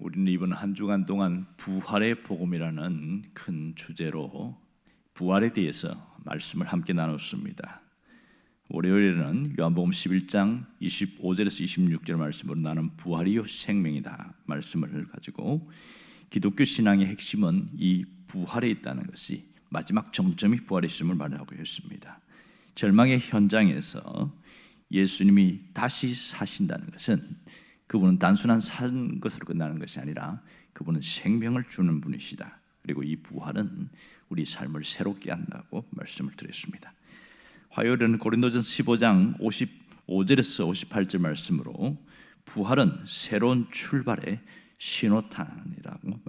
우리는 이번 한 주간 동안 부활의 복음이라는 큰 주제로 부활에 대해서 말씀을 함께 나눴습니다. 월요일에는 요한복음 11장 25절에서 26절 말씀으로 나는 부활이요 생명이다 말씀을 가지고 기독교 신앙의 핵심은 이 부활에 있다는 것이 마지막 정점이 부활에 있음을 말하고 있습니다. 절망의 현장에서 예수님이 다시 사신다는 것은 그분은 단순한 산 것으로 끝나는 것이 아니라 그분은 생명을 주는 분이시다. 그리고 이 부활은 우리 삶을 새롭게 한다고 말씀을 드렸습니다. 화요일은 고린도전서 15장 55절에서 58절 말씀으로 부활은 새로운 출발의 신호탄이라고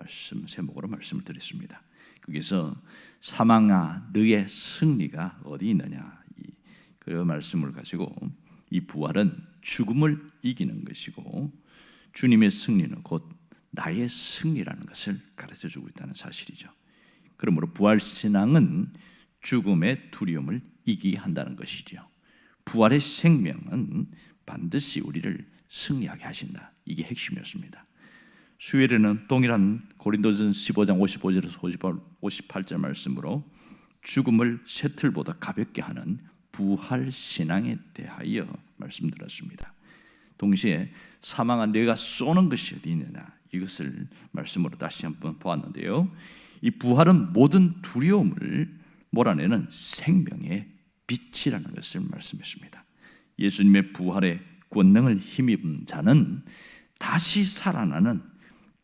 제목으로 말씀을 드렸습니다. 거기서 사망아 너의 승리가 어디 있느냐 그 말씀을 가지고 이 부활은 죽음을 이기는 것이고 주님의 승리는 곧 나의 승리라는 것을 가르쳐주고 있다는 사실이죠. 그러므로 부활신앙은 죽음의 두려움을 이기게 한다는 것이죠. 부활의 생명은 반드시 우리를 승리하게 하신다. 이게 핵심이었습니다. 수요일에는 동일한 고린도전 15장 55절에서 58절 말씀으로 죽음을 쇠틀보다 가볍게 하는 부활신앙에 대하여 말씀드렸습니다. 동시에 사망한 내가 쏘는 것이 어디 있느냐 이것을 말씀으로 다시 한번 보았는데요. 이 부활은 모든 두려움을 몰아내는 생명의 빛이라는 것을 말씀했습니다. 예수님의 부활의 권능을 힘입은 자는 다시 살아나는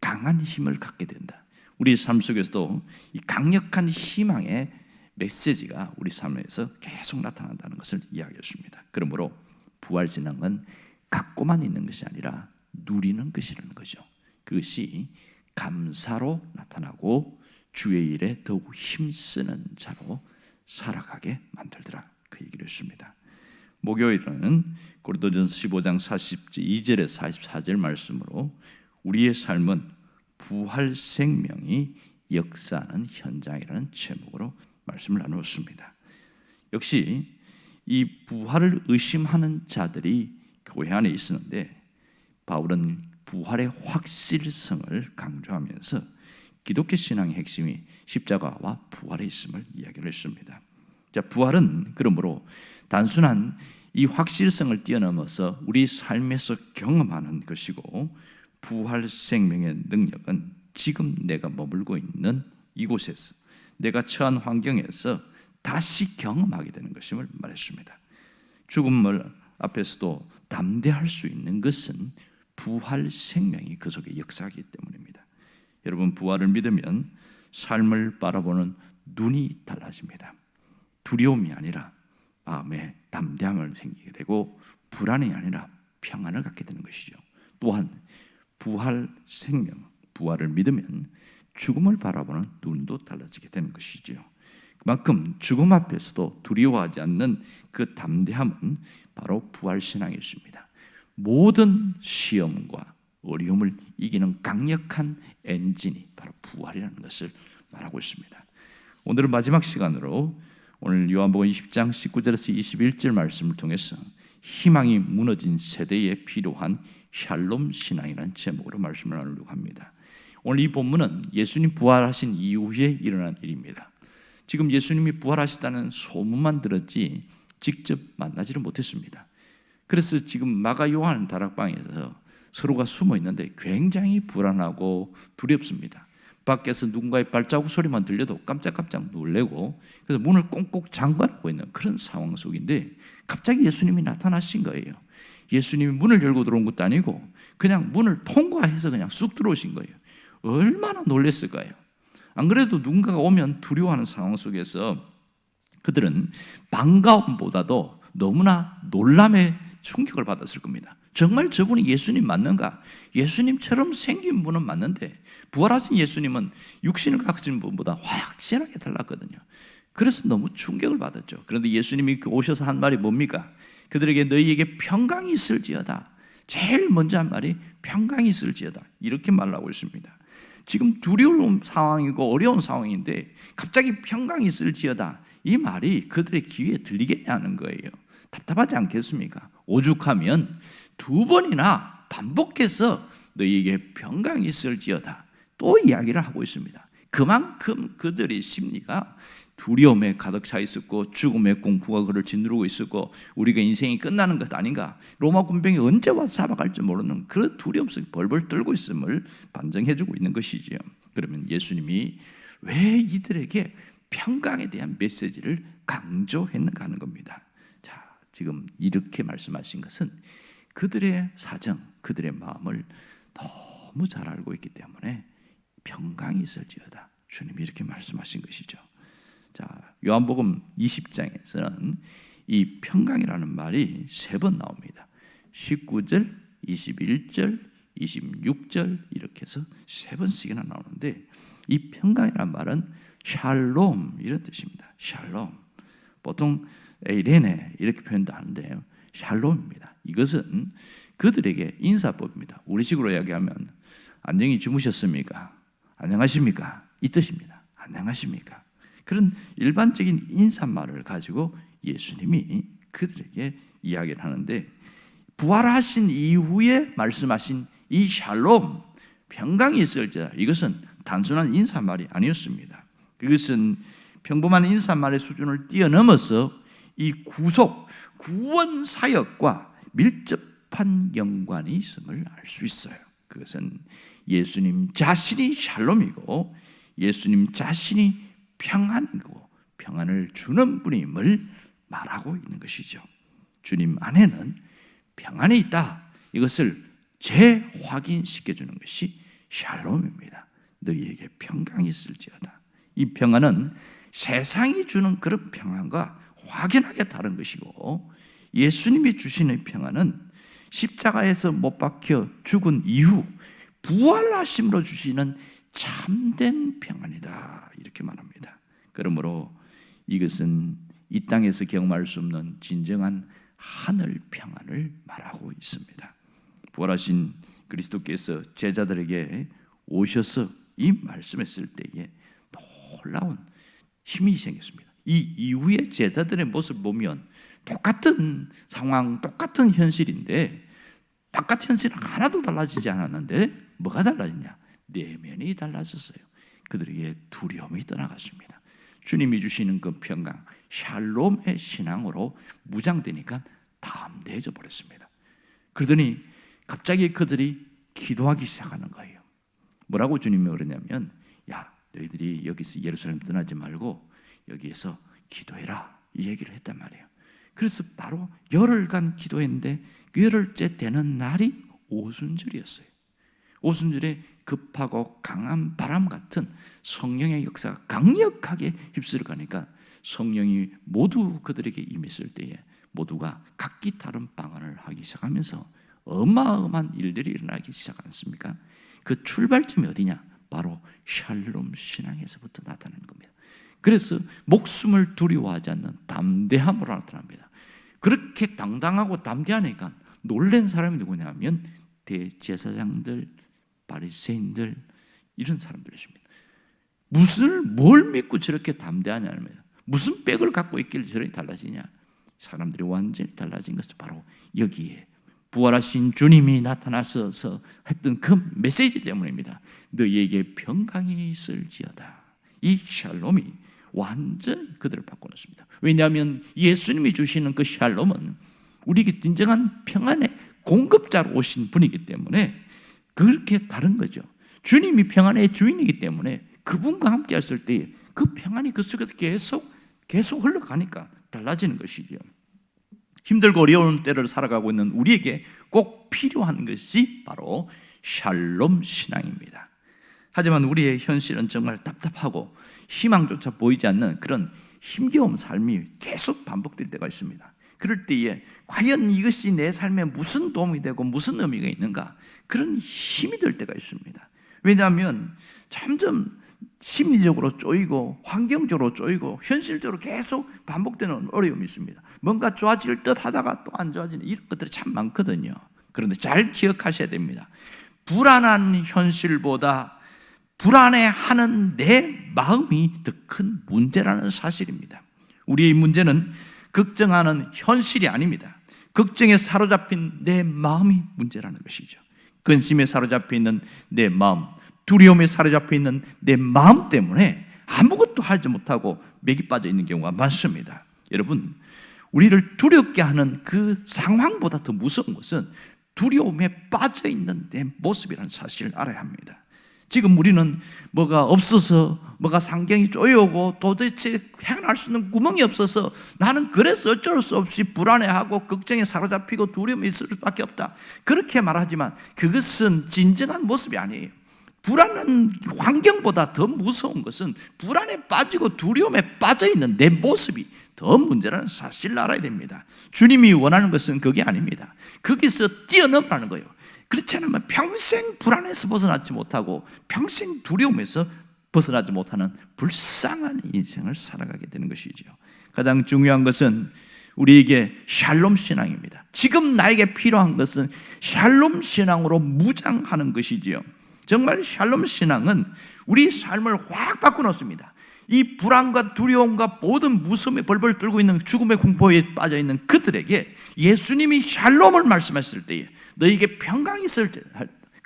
강한 힘을 갖게 된다. 우리 삶 속에서도 이 강력한 희망의 메시지가 우리 삶에서 계속 나타난다는 것을 이야기했습니다. 그러므로 부활신앙은 갖고만 있는 것이 아니라 누리는 것이라는 거죠. 그것이 감사로 나타나고 주의 일에 더욱 힘쓰는 자로 살아가게 만들더라 그 얘기를 했습니다. 목요일은 고린도전서 15장 42절에서 44절 말씀으로 우리의 삶은 부활 생명이 역사하는 현장이라는 제목으로 말씀을 나누었습니다. 역시 이 부활을 의심하는 자들이 교회 안에 있었는데 바울은 부활의 확실성을 강조하면서 기독교 신앙의 핵심이 십자가와 부활에 있음을 이야기를 했습니다. 자, 부활은 그러므로 단순한 이 확실성을 뛰어넘어서 우리 삶에서 경험하는 것이고 부활 생명의 능력은 지금 내가 머물고 있는 이곳에서 내가 처한 환경에서 다시 경험하게 되는 것임을 말했습니다. 죽음을 앞에서도 담대할 수 있는 것은 부활 생명이 그 속에 역사하기 때문입니다. 여러분 부활을 믿으면 삶을 바라보는 눈이 달라집니다. 두려움이 아니라 마음에 담대함을 생기게 되고 불안이 아니라 평안을 갖게 되는 것이죠. 또한 부활 생명, 부활을 믿으면 죽음을 바라보는 눈도 달라지게 되는 것이죠. 그만큼 죽음 앞에서도 두려워하지 않는 그 담대함은 바로 부활신앙이었습니다. 모든 시험과 어려움을 이기는 강력한 엔진이 바로 부활이라는 것을 말하고 있습니다. 오늘은 마지막 시간으로 오늘 요한복음 20장 19절에서 21절 말씀을 통해서 희망이 무너진 세대에 필요한 샬롬 신앙이라는 제목으로 말씀을 나누려고 합니다. 오늘 이 본문은 예수님 부활하신 이후에 일어난 일입니다. 지금 예수님이 부활하시다는 소문만 들었지 직접 만나지를 못했습니다. 그래서 지금 마가 요한 다락방에서 서로가 숨어 있는데 굉장히 불안하고 두렵습니다. 밖에서 누군가의 발자국 소리만 들려도 깜짝깜짝 놀래고 그래서 문을 꽁꽁 잠가놓고 있는 그런 상황 속인데 갑자기 예수님이 나타나신 거예요. 예수님이 문을 열고 들어온 것도 아니고 그냥 문을 통과해서 그냥 쑥 들어오신 거예요. 얼마나 놀랐을까요? 안 그래도 누군가가 오면 두려워하는 상황 속에서 그들은 반가움보다도 너무나 놀람의 충격을 받았을 겁니다. 정말 저분이 예수님 맞는가? 예수님처럼 생긴 분은 맞는데 부활하신 예수님은 육신을 가진 분보다 확실하게 달랐거든요. 그래서 너무 충격을 받았죠. 그런데 예수님이 오셔서 한 말이 뭡니까? 그들에게 너희에게 평강이 있을지어다. 제일 먼저 한 말이 평강이 있을지어다. 이렇게 말하고 있습니다. 지금 두려운 상황이고 어려운 상황인데 갑자기 평강이 있을지어다. 이 말이 그들의 귀에 들리겠냐는 거예요. 답답하지 않겠습니까? 오죽하면 두 번이나 반복해서 너희에게 평강이 있을지어다 또 이야기를 하고 있습니다. 그만큼 그들의 심리가 두려움에 가득 차 있었고 죽음의 공포가 그를 짓누르고 있었고 우리가 인생이 끝나는 것 아닌가, 로마 군병이 언제 와서 잡아갈지 모르는 그런 두려움 속에 벌벌 떨고 있음을 반증해주고 있는 것이지요. 그러면 예수님이 왜 이들에게 평강에 대한 메시지를 강조했는가 하는 겁니다. 자, 지금 이렇게 말씀하신 것은 그들의 사정, 그들의 마음을 너무 잘 알고 있기 때문에 평강이 있을지어다 주님이 이렇게 말씀하신 것이죠. 자, 요한복음 20장에서는 이 평강이라는 말이 3번 나옵니다. 19절, 21절, 26절 이렇게 해서 3번씩이나 나오는데 이 평강이라는 말은 샬롬 이런 뜻입니다. 샬롬. 보통 에이레네 이렇게 표현도 하는데요. 샬롬입니다. 이것은 그들에게 인사법입니다. 우리식으로 이야기하면 안녕히 주무셨습니까? 안녕하십니까? 이 뜻입니다. 안녕하십니까? 그런 일반적인 인사말을 가지고 예수님이 그들에게 이야기를 하는데 부활하신 이후에 말씀하신 이 샬롬, 평강이 있을지어다, 이것은 단순한 인사말이 아니었습니다. 그것은 평범한 인사말의 수준을 뛰어넘어서 이 구원 사역과 밀접한 연관이 있음을 알 수 있어요. 그것은 예수님 자신이 샬롬이고 예수님 자신이 평안이고 평안을 주는 분임을 말하고 있는 것이죠. 주님 안에는 평안이 있다. 이것을 재확인시켜주는 것이 샬롬입니다. 너희에게 평강이 있을지어다. 이 평안은 세상이 주는 그런 평안과 확연하게 다른 것이고 예수님이 주시는 평안은 십자가에서 못 박혀 죽은 이후 부활하심으로 주시는 참된 평안이다 이렇게 말합니다. 그러므로 이것은 이 땅에서 경험할 수 없는 진정한 하늘 평안을 말하고 있습니다. 부활하신 그리스도께서 제자들에게 오셔서 이 말씀했을 때에 놀라운 힘이 생겼습니다. 이 이후에 제자들의 모습을 보면 똑같은 상황, 똑같은 현실인데 바깥 현실은 하나도 달라지지 않았는데 뭐가 달라졌냐? 내면이 달라졌어요. 그들에게 두려움이 떠나갔습니다. 주님이 주시는 그 평강, 샬롬의 신앙으로 무장되니까 담대해져 버렸습니다. 그러더니 갑자기 그들이 기도하기 시작하는 거예요. 뭐라고 주님이 그러냐면, 야, 너희들이 여기서 예루살렘 떠나지 말고 여기에서 기도해라, 이 얘기를 했단 말이에요. 그래서 바로 열흘간 기도했는데 그 열흘째 되는 날이 오순절이었어요. 오순절에 급하고 강한 바람 같은 성령의 역사가 강력하게 휩쓸어 가니까 성령이 모두 그들에게 임했을 때에 모두가 각기 다른 방언을 하기 시작하면서 어마어마한 일들이 일어나기 시작하지 않습니까? 그 출발점이 어디냐? 바로 샬롬 신앙에서부터 나타나는 겁니다. 그래서 목숨을 두려워하지 않는 담대함으로 나타납니다. 그렇게 당당하고 담대하니까 놀란 사람이 누구냐면 대제사장들, 바리새인들, 이런 사람들이십니다. 뭘 믿고 저렇게 담대하냐면, 무슨 백을 갖고 있길래 저렇게 달라지냐? 사람들이 완전히 달라진 것은 바로 여기에 부활하신 주님이 나타나셔서 했던 그 메시지 때문입니다. 너희에게 평강이 있을지어다. 이 샬롬이 완전히 그들을 바꿔놓습니다. 왜냐하면 예수님이 주시는 그 샬롬은 우리에게 진정한 평안의 공급자로 오신 분이기 때문에 그렇게 다른 거죠. 주님이 평안의 주인이기 때문에 그분과 함께 했을 때 그 평안이 그 속에서 계속 흘러가니까 달라지는 것이죠. 힘들고 어려운 때를 살아가고 있는 우리에게 꼭 필요한 것이 바로 샬롬 신앙입니다. 하지만 우리의 현실은 정말 답답하고 희망조차 보이지 않는 그런 힘겨운 삶이 계속 반복될 때가 있습니다. 그럴 때에 과연 이것이 내 삶에 무슨 도움이 되고 무슨 의미가 있는가, 그런 힘이 들 때가 있습니다. 왜냐하면 점점 심리적으로 쪼이고 환경적으로 쪼이고 현실적으로 계속 반복되는 어려움이 있습니다. 뭔가 좋아질 듯 하다가 또 안 좋아지는 이런 것들이 참 많거든요. 그런데 잘 기억하셔야 됩니다. 불안한 현실보다 불안해하는 내 마음이 더 큰 문제라는 사실입니다. 우리의 문제는 걱정하는 현실이 아닙니다. 걱정에 사로잡힌 내 마음이 문제라는 것이죠. 근심에 사로잡혀 있는 내 마음, 두려움에 사로잡혀 있는 내 마음 때문에 아무것도 하지 못하고 맥이 빠져 있는 경우가 많습니다. 여러분, 우리를 두렵게 하는 그 상황보다 더 무서운 것은 두려움에 빠져 있는 내 모습이라는 사실을 알아야 합니다. 지금 우리는 뭐가 없어서, 뭐가 상경이 쪼여오고 도대체 헤어날 수 있는 구멍이 없어서 나는 그래서 어쩔 수 없이 불안해하고 걱정에 사로잡히고 두려움이 있을 수밖에 없다, 그렇게 말하지만 그것은 진정한 모습이 아니에요. 불안한 환경보다 더 무서운 것은 불안에 빠지고 두려움에 빠져 있는 내 모습이 더 문제라는 사실을 알아야 됩니다. 주님이 원하는 것은 그게 아닙니다. 거기서 뛰어넘으라는 거예요. 그렇지 않으면 평생 불안에서 벗어나지 못하고 평생 두려움에서 벗어나지 못하는 불쌍한 인생을 살아가게 되는 것이죠. 가장 중요한 것은 우리에게 샬롬 신앙입니다. 지금 나에게 필요한 것은 샬롬 신앙으로 무장하는 것이지요. 정말 샬롬 신앙은 우리 삶을 확 바꿔놓습니다. 이 불안과 두려움과 모든 무서움에 벌벌 떨고 있는 죽음의 공포에 빠져 있는 그들에게 예수님이 샬롬을 말씀하실 때에 너에게 평강이 있을 때,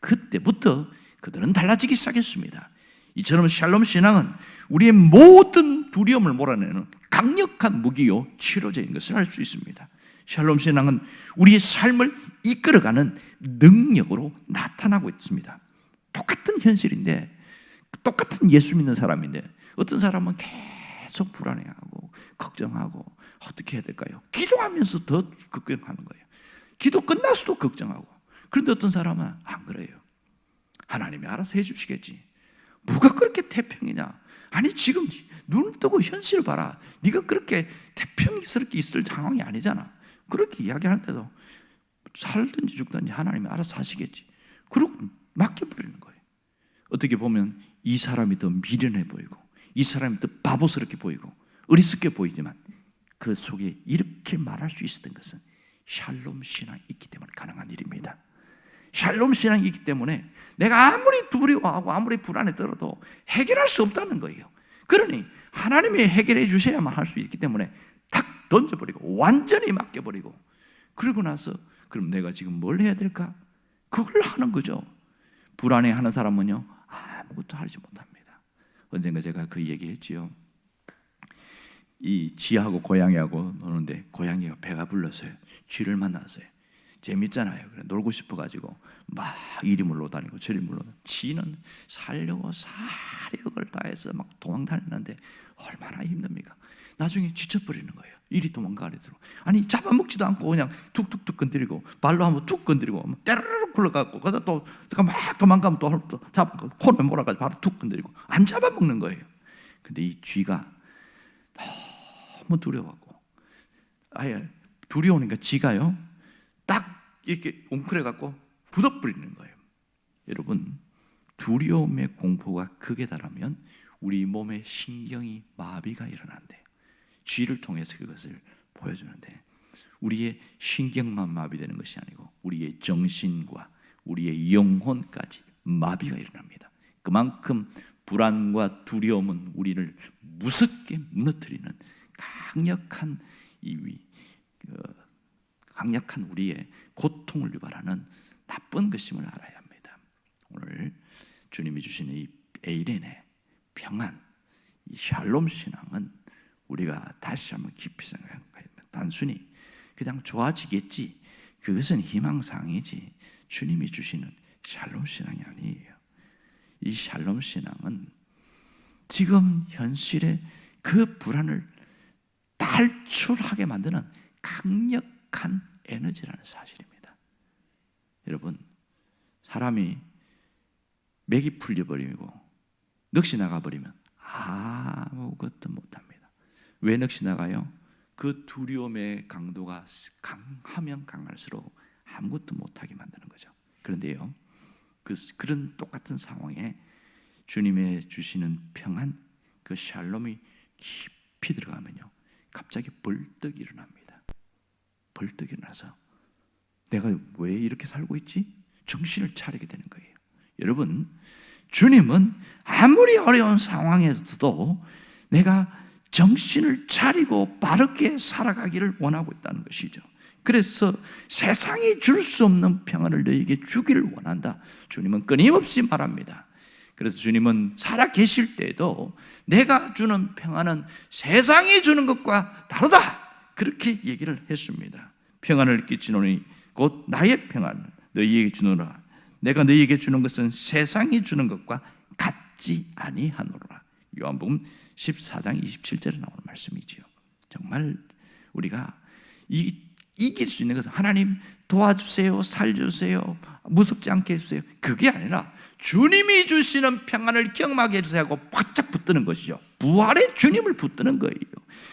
그때부터 그들은 달라지기 시작했습니다. 이처럼 샬롬 신앙은 우리의 모든 두려움을 몰아내는 강력한 무기요 치료제인 것을 알 수 있습니다. 샬롬 신앙은 우리의 삶을 이끌어가는 능력으로 나타나고 있습니다. 똑같은 현실인데, 똑같은 예수 믿는 사람인데 어떤 사람은 계속 불안해하고 걱정하고 어떻게 해야 될까요? 기도하면서 더 걱정하는 거예요. 기도 끝나서도 걱정하고. 그런데 어떤 사람은 안 그래요. 하나님이 알아서 해주시겠지. 뭐가 그렇게 태평이냐? 아니 지금 눈을 뜨고 현실을 봐라. 네가 그렇게 태평스럽게 있을 상황이 아니잖아. 그렇게 이야기하는데도 살든지 죽든지 하나님이 알아서 하시겠지. 그러고 맡겨버리는 거예요. 어떻게 보면 이 사람이 더 미련해 보이고 이 사람이 더 바보스럽게 보이고 어리석게 보이지만 그 속에 이렇게 말할 수 있었던 것은 샬롬 신앙이 있기 때문에 가능한 일입니다. 샬롬 신앙이 있기 때문에 내가 아무리 두려워하고 아무리 불안에 떨어도 해결할 수 없다는 거예요. 그러니 하나님이 해결해 주셔야만 할 수 있기 때문에 탁 던져버리고 완전히 맡겨버리고, 그러고 나서 그럼 내가 지금 뭘 해야 될까? 그걸 하는 거죠. 불안해하는 사람은요 아무것도 하지 못합니다. 언젠가 제가 그 얘기했지요. 이 쥐하고 고양이하고 노는데 고양이가 배가 불러서요 쥐를 만났어요. 재밌잖아요. 그래 놀고 싶어가지고 막 이리 물러다니고 저리 물러다니고, 쥐는 살려고 사력을 다해서 막 도망다니는데 얼마나 힘듭니까? 나중에 지쳐버리는 거예요. 이리 도망가리도록. 아니 잡아먹지도 않고 그냥 툭툭툭 건드리고 발로 한번 툭 건드리고 때르르 굴러가고 그러다 또 막 도망가면 또 잡고 코를 몰아가지고 바로 툭 건드리고 안 잡아먹는 거예요. 근데 이 쥐가 너무 두려워하고 아예 두려우니까 쥐가요 딱 이렇게 웅크려갖고 굳어버리는 거예요. 여러분, 두려움의 공포가 극에 달하면 우리 몸의 신경이 마비가 일어난대요. 쥐를 통해서 그것을 보여주는데 우리의 신경만 마비되는 것이 아니고 우리의 정신과 우리의 영혼까지 마비가 일어납니다. 그만큼 불안과 두려움은 우리를 무섭게 무너뜨리는 강력한 우리의 고통을 유발하는 나쁜 것임을 알아야 합니다. 오늘 주님이 주시는 이 에이렌의 평안, 이 샬롬 신앙은 우리가 다시 한번 깊이 생각해야 합니다. 단순히 그냥 좋아지겠지, 그것은 희망사항이지 주님이 주시는 샬롬 신앙이 아니에요. 이 샬롬 신앙은 지금 현실의 그 불안을 탈출하게 만드는 강력한 에너지라는 사실입니다. 여러분, 사람이 맥이 풀려버리고 넋이 나가버리면 아무것도 못합니다. 왜 넋이 나가요? 그 두려움의 강도가 강하면 강할수록 아무것도 못하게 만드는 거죠. 그런데요, 그런 똑같은 상황에 주님의 주시는 평안, 그 샬롬이 깊이 들어가면요 갑자기 벌떡 일어납니다. 벌떡 일어나서 내가 왜 이렇게 살고 있지? 정신을 차리게 되는 거예요. 여러분, 주님은 아무리 어려운 상황에서도 내가 정신을 차리고 바르게 살아가기를 원하고 있다는 것이죠. 그래서 세상이 줄 수 없는 평안을 너희에게 주기를 원한다. 주님은 끊임없이 말합니다. 그래서 주님은 살아 계실 때에도 내가 주는 평안은 세상이 주는 것과 다르다, 그렇게 얘기를 했습니다. 평안을 끼치노니 곧 나의 평안을 너희에게 주노라. 내가 너희에게 주는 것은 세상이 주는 것과 같지 아니하노라. 요한복음 14장 27절에 나오는 말씀이지요. 정말 우리가 이길 수 있는 것은 하나님 도와주세요, 살려주세요, 무섭지 않게 해주세요, 그게 아니라 주님이 주시는 평안을 경험하게 해주세요 하고 바짝 붙드는 것이죠. 부활의 주님을 붙드는 거예요.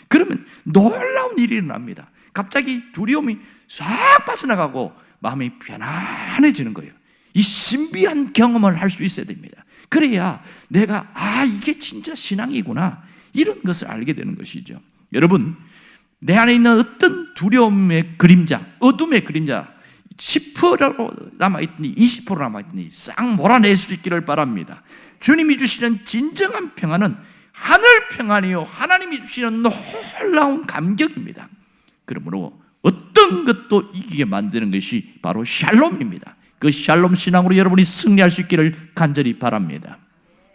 그러면 놀라운 일이 일어납니다. 갑자기 두려움이 싹 빠져나가고 마음이 편안해지는 거예요. 이 신비한 경험을 할 수 있어야 됩니다. 그래야 내가 이게 진짜 신앙이구나, 이런 것을 알게 되는 것이죠. 여러분, 내 안에 있는 어떤 두려움의 그림자, 어둠의 그림자 10% 남아있더니 20% 남아있더니 싹 몰아낼 수 있기를 바랍니다. 주님이 주시는 진정한 평안은 하늘 평안이요, 하나님이 주시는 놀라운 감격입니다. 그러므로 어떤 것도 이기게 만드는 것이 바로 샬롬입니다. 그 샬롬 신앙으로 여러분이 승리할 수 있기를 간절히 바랍니다.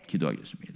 기도하겠습니다.